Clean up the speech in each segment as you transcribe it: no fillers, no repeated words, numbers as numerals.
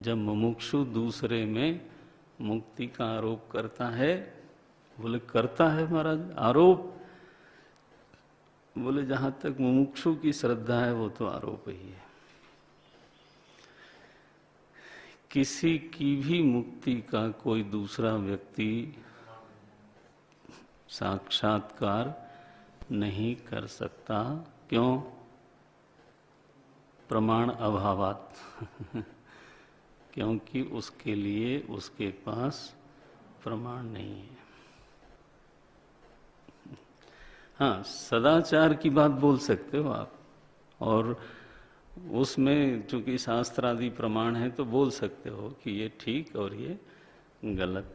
जब मुमुक्षु दूसरे में मुक्ति का आरोप करता है, बोले करता है महाराज आरोप, बोले जहां तक मुमुक्षु की श्रद्धा है वो तो आरोप ही है। किसी की भी मुक्ति का कोई दूसरा व्यक्ति साक्षात्कार नहीं कर सकता। क्यों? प्रमाण अभावात क्योंकि उसके लिए उसके पास प्रमाण नहीं है। हाँ, सदाचार की बात बोल सकते हो आप, और उसमें चूंकि शास्त्र आदि प्रमाण है तो बोल सकते हो कि ये ठीक और ये गलत।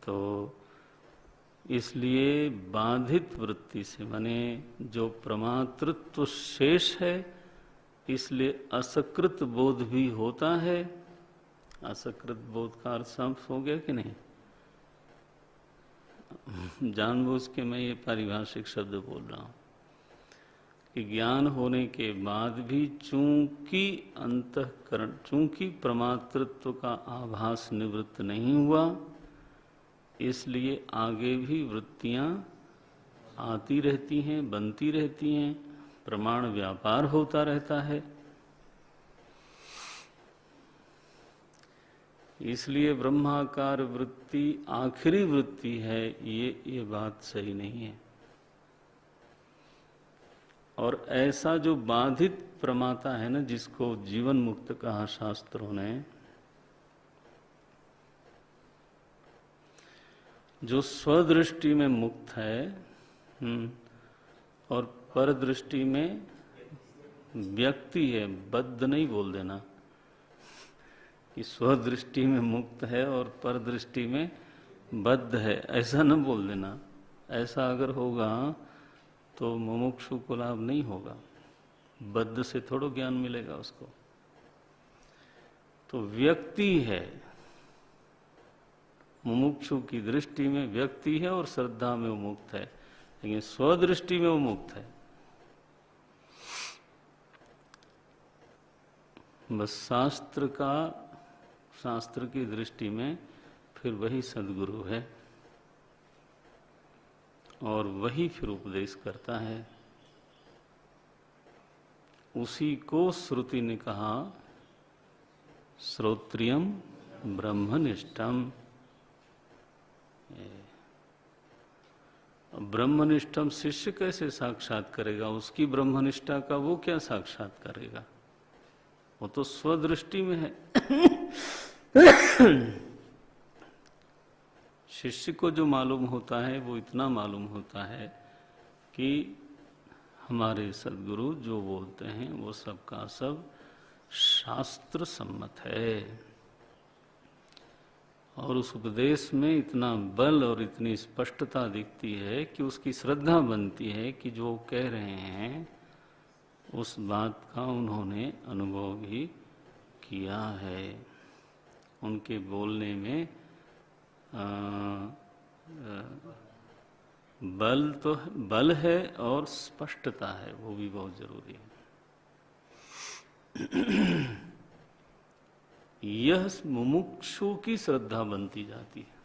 तो इसलिए बाधित वृत्ति से माने जो प्रमातृत्व शेष है, इसलिए असकृत बोध भी होता है। असकृत बोध का अर्थ साफ हो गया कि नहीं? जानबूझ के मैं ये पारिभाषिक शब्द बोल रहा हूं कि ज्ञान होने के बाद भी चूंकि अंतःकरण, चूंकि प्रमातृत्व का आभास निवृत्त नहीं हुआ, इसलिए आगे भी वृत्तियां आती रहती हैं, बनती रहती हैं, प्रमाण व्यापार होता रहता है। इसलिए ब्रह्माकार वृत्ति आखिरी वृत्ति है, ये बात सही नहीं है। और ऐसा जो बाधित प्रमाता है ना, जिसको जीवन मुक्त कहा शास्त्रों ने, जो स्वदृष्टि में मुक्त है और पर दृष्टि में व्यक्ति है, बद्ध नहीं बोल देना कि स्वदृष्टि में मुक्त है और पर दृष्टि में बद्ध है, ऐसा न बोल देना। ऐसा अगर होगा तो मुमुक्षु को लाभ नहीं होगा, बद्ध से थोड़ा ज्ञान मिलेगा उसको। तो व्यक्ति है, मुमुक्षु की दृष्टि में व्यक्ति है और श्रद्धा में वो मुक्त है, लेकिन स्वदृष्टि में वो मुक्त है। बस शास्त्र की दृष्टि में फिर वही सद्गुरु है और वही फिर उपदेश करता है। उसी को श्रुति ने कहा श्रोत्रियम ब्रह्मनिष्ठम। ब्रह्मनिष्ठम शिष्य कैसे साक्षात करेगा? उसकी ब्रह्मनिष्ठा का वो क्या साक्षात करेगा? वो तो स्वदृष्टि में है। शिष्य को जो मालूम होता है वो इतना मालूम होता है कि हमारे सद्गुरु जो बोलते हैं वो सब का सब शास्त्र सम्मत है। और उस उपदेश में इतना बल और इतनी स्पष्टता दिखती है कि उसकी श्रद्धा बनती है कि जो कह रहे हैं उस बात का उन्होंने अनुभव भी किया है। उनके बोलने में बल है और स्पष्टता है, वो भी बहुत जरूरी है। यह मुमुक्षु की श्रद्धा बनती जाती है।